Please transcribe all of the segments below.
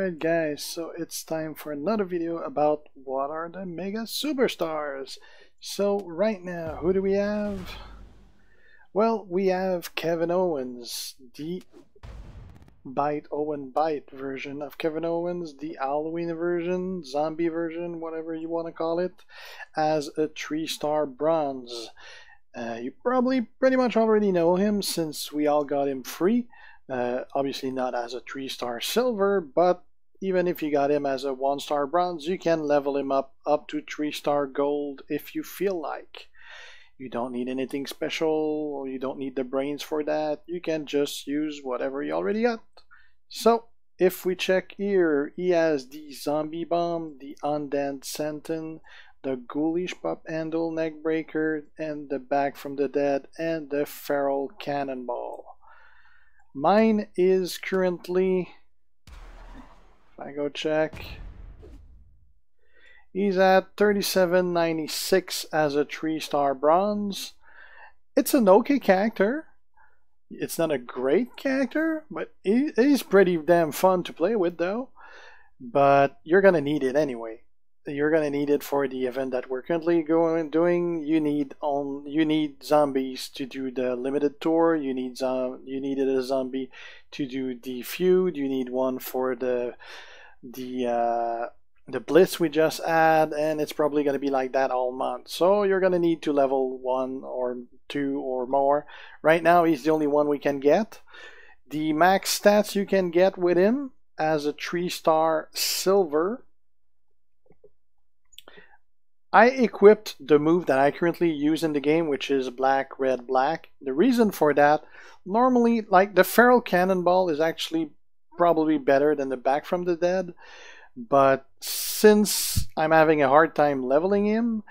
Alright guys, so it's time for another video about what are the mega superstars. So right now, who do we have? Well, we have Kevin Owens, the Bite version of Kevin Owens, the Halloween version, zombie version, whatever you want to call it, as a 3-star bronze. You probably pretty much already know him since we all got him free. Obviously not as a 3-star silver, but even if you got him as a 1-star bronze, you can level him up to 3-star gold if you feel like. You don't need anything special, or you don't need the brains for that. You can just use whatever you already got. So if we check here, he has the zombie bomb, the undead sentin, the ghoulish pop handle neck breaker, and the back from the dead, and the feral cannonball. Mine is currently, if I go check, he's at 37.96 as a 3-star bronze. It's an okay character. It's not a great character, but he's pretty damn fun to play with though. But you're gonna need it anyway. You're gonna need it for the event that we're currently doing. You need zombies to do the limited tour. You needed a zombie to do the feud. You need one for the blitz we just had, and it's probably gonna be like that all month. So you're gonna need to level 1 or 2 or more. Right now he's the only one we can get. The max stats you can get with him as a 3-star silver, I equipped the move that I currently use in the game, which is black, red, black. The reason for that, normally, like the feral cannonball is actually probably better than the back from the dead, but since I'm having a hard time leveling him,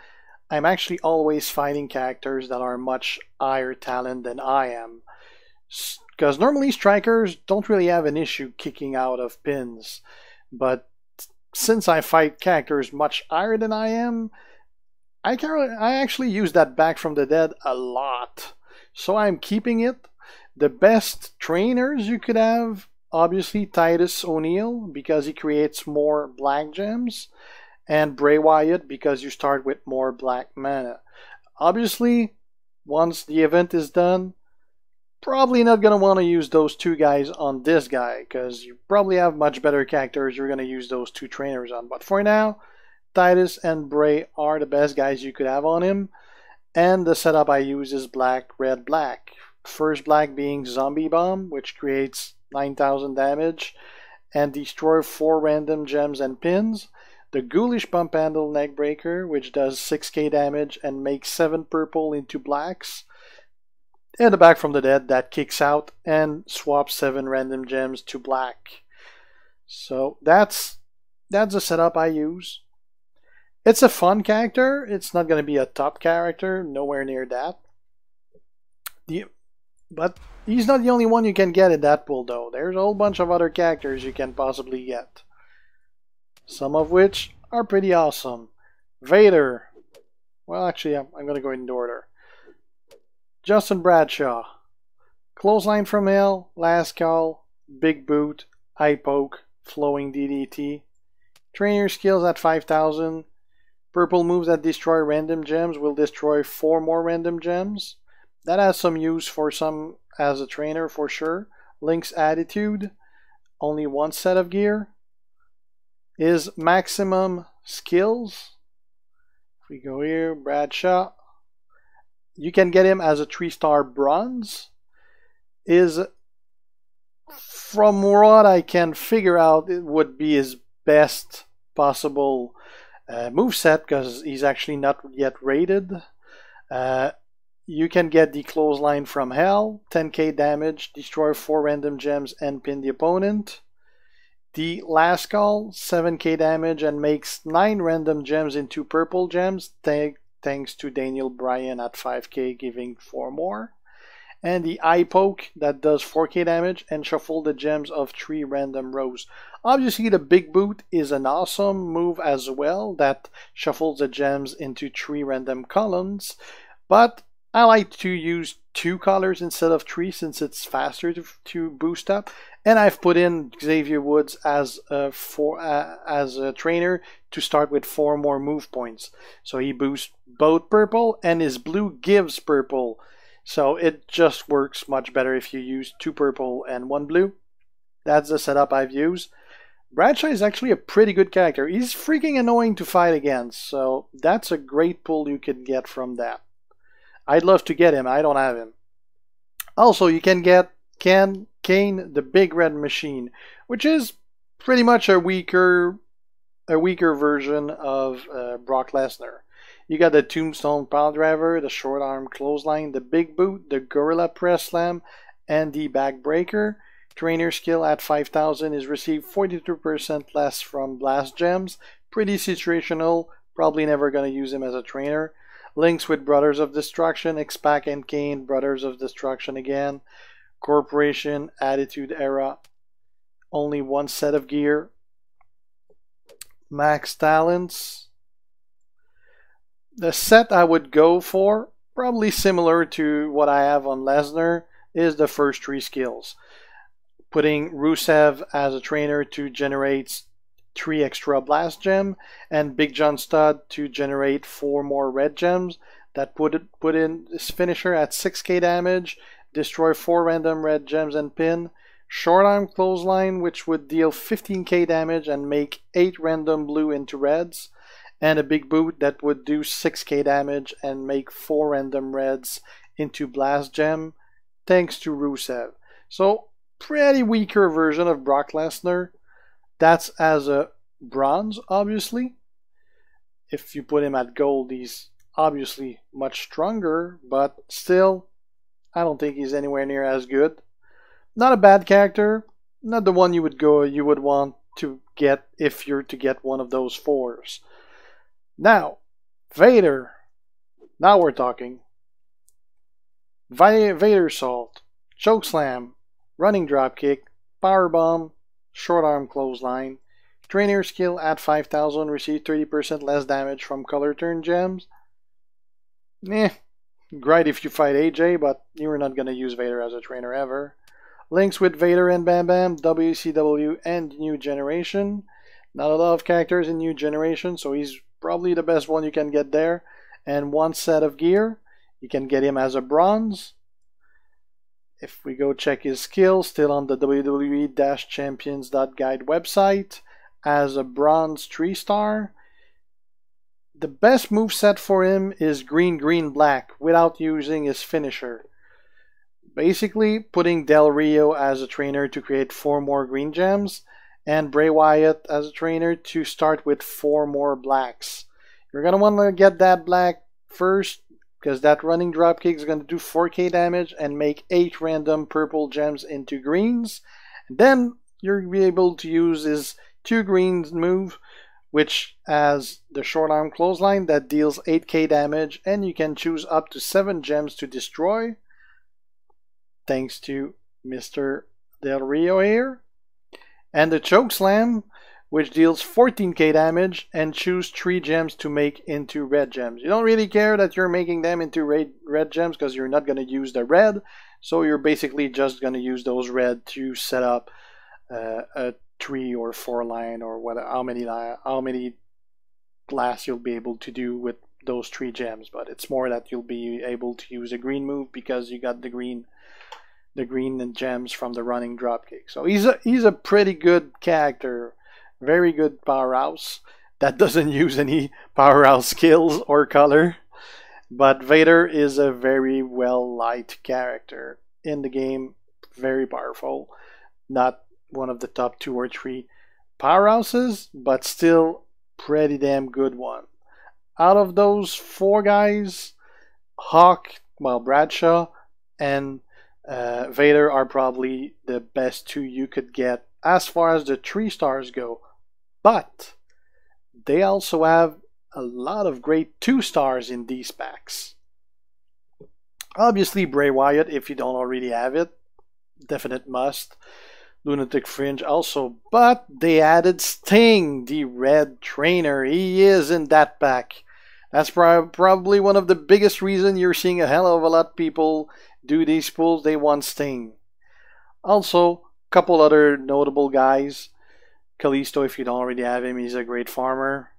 I'm actually always fighting characters that are much higher talent than I am. Because normally strikers don't really have an issue kicking out of pins, but since I fight characters much higher than I am, I actually use that back from the dead a lot. So I'm keeping it. The best trainers you could have, obviously Titus O'Neil, because he creates more black gems, and Bray Wyatt, because you start with more black mana. Obviously, once the event is done, probably not going to want to use those two guys on this guy, because you probably have much better characters you're going to use those two trainers on. But for now, Titus and Bray are the best guys you could have on him, and the setup I use is black, red, black. First black being Zombie Bomb, which creates 9,000 damage and destroy 4 random gems and pins. The Ghoulish Pump Handle Neckbreaker, which does 6k damage and makes 7 purple into blacks. And the back from the dead that kicks out and swaps 7 random gems to black. So that's the setup I use. It's a fun character. It's not going to be a top character, nowhere near that. But he's not the only one you can get in that pool though. There's a whole bunch of other characters you can possibly get, some of which are pretty awesome. Vader. Well, actually, I'm going to go in order. Justin Bradshaw. Clothesline from Hell, Last Call, Big Boot, Eye Poke, Flowing DDT. Trainer skills at 5,000. Purple moves that destroy random gems will destroy 4 more random gems. That has some use for some as a trainer for sure. Link's Attitude. Only 1 set of gear. Is maximum skills. If we go here, Bradshaw. You can get him as a 3-star bronze. Is, from what I can figure out, it would be his best possible moveset, because he's actually not yet rated. You can get the Clothesline from Hell, 10k damage, destroy 4 random gems and pin the opponent. The Last Call, 7k damage and makes 9 random gems into purple gems, thanks to Daniel Bryan at 5k giving 4 more. And the Eye Poke that does 4k damage and shuffle the gems of 3 random rows. Obviously the Big Boot is an awesome move as well that shuffles the gems into 3 random columns, but I like to use 2 colors instead of 3 since it's faster to boost up. And I've put in Xavier Woods as a trainer to start with 4 more move points. So he boosts both purple and his blue gives purple. So it just works much better if you use 2 purple and 1 blue. That's the setup I've used. Bradshaw is actually a pretty good character. He's freaking annoying to fight against, so that's a great pull you can get from that. I'd love to get him. I don't have him. Also, you can get Kane, the Big Red Machine, which is pretty much a weaker version of Brock Lesnar. You got the Tombstone Piledriver, the Short Arm Clothesline, the Big Boot, the Gorilla Press Slam, and the Backbreaker. Trainer skill at 5,000 is received 42% less from Blast Gems. Pretty situational. Probably never going to use him as a trainer. Links with Brothers of Destruction, X-Pac and Kane, Brothers of Destruction again. Corporation, Attitude Era. Only 1 set of gear. Max Talents. The set I would go for, probably similar to what I have on Lesnar, is the first 3 skills. Putting Rusev as a trainer to generate 3 extra blast gem, and Big John Studd to generate 4 more red gems. That put in this finisher at 6k damage, destroy 4 random red gems and pin. Short Arm Clothesline, which would deal 15k damage and make 8 random blue into reds. And a Big Boot that would do 6k damage and make 4 random reds into blast gem, thanks to Rusev. So pretty weaker version of Brock Lesnar. That's as a bronze, obviously. If you put him at gold, he's obviously much stronger, but still, I don't think he's anywhere near as good. Not a bad character, not the one you would want to get if you're to get one of those 4s. Now, Vader. Now we're talking. Vader Salt, Chokeslam, Running Dropkick, Powerbomb, Short Arm Clothesline. Trainer skill at 5,000, receive 30% less damage from color turn gems. Great if you fight AJ, but you're not going to use Vader as a trainer ever. Links with Vader and Bam Bam, WCW, and New Generation. Not a lot of characters in New Generation, so he's probably the best one you can get there. And 1 set of gear. You can get him as a bronze. If we go check his skills, still on the WWE-Champions.guide website, as a bronze 3-star. The best moveset for him is green, green, black, without using his finisher. Basically, putting Del Rio as a trainer to create 4 more green gems, and Bray Wyatt as a trainer to start with 4 more blacks. You're going to want to get that black first, because that running dropkick is going to do 4k damage and make 8 random purple gems into greens. And then you'll be able to use his 2 greens move, which has the Short Arm Clothesline that deals 8k damage, and you can choose up to 7 gems to destroy, thanks to Mr. Del Rio here. And the Chokeslam, which deals 14k damage, and choose 3 gems to make into red gems. You don't really care that you're making them into red gems because you're not going to use the red, so you're basically just going to use those red to set up a 3 or 4 line, or how many blasts you'll be able to do with those 3 gems. But it's more that you'll be able to use a green move because you got the green and gems from the running dropkick. So he's a pretty good character. Very good powerhouse that doesn't use any powerhouse skills or color. But Vader is a very well liked character in the game. Very powerful. Not one of the top 2 or 3 powerhouses, but still pretty damn good one. Out of those 4 guys, Bradshaw and Vader are probably the best 2 you could get as far as the 3 stars go. But they also have a lot of great 2 stars in these packs. Obviously Bray Wyatt, if you don't already have it, definite must. Lunatic Fringe also, but they added Sting, the red trainer. He is in that pack. That's probably one of the biggest reasons you're seeing a hell of a lot of people do these pulls. They want Sting. Also, a couple other notable guys. Kalisto, if you don't already have him, he's a great farmer.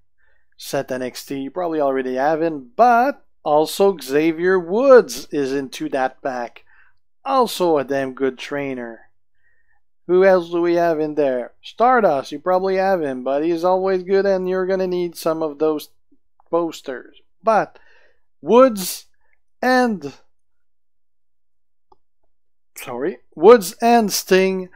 Seth NXT, you probably already have him. But also Xavier Woods is into that pack. Also a damn good trainer. Who else do we have in there? Stardust, you probably have him, but he's always good and you're going to need some of those posters. But Woods and Sting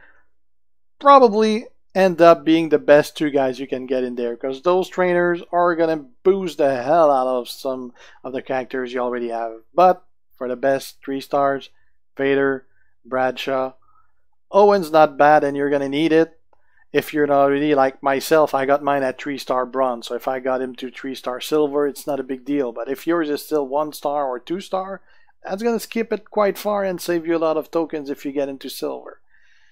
probably end up being the best two guys you can get in there, because those trainers are going to boost the hell out of some of the characters you already have. But for the best 3 stars, Vader, Bradshaw, Owens not bad, and you're going to need it. If you're not already like myself, I got mine at 3-star bronze, so if I got him to 3-star silver, it's not a big deal. But if yours is still 1-star or 2-star, that's going to skip it quite far and save you a lot of tokens if you get into silver.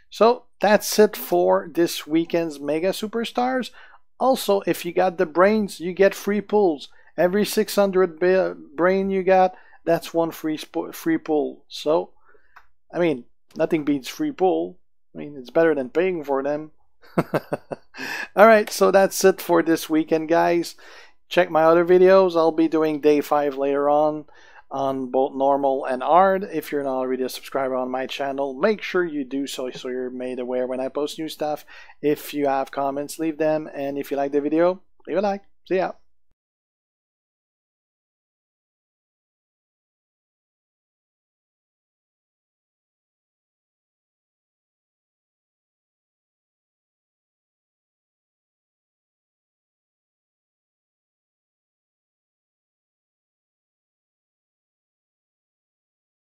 So that's it for this weekend's Mega Superstars. Also, if you got the brains, you get free pulls. Every 600 brain you got, that's one free pull. So, I mean, nothing beats free pull. I mean, it's better than paying for them. Alright, so that's it for this weekend, guys. Check my other videos. I'll be doing day 5 later on both normal and hard. If you're not already a subscriber on my channel, make sure you do so you're made aware when I post new stuff. If you have comments, leave them, and if you like the video, leave a like. See ya.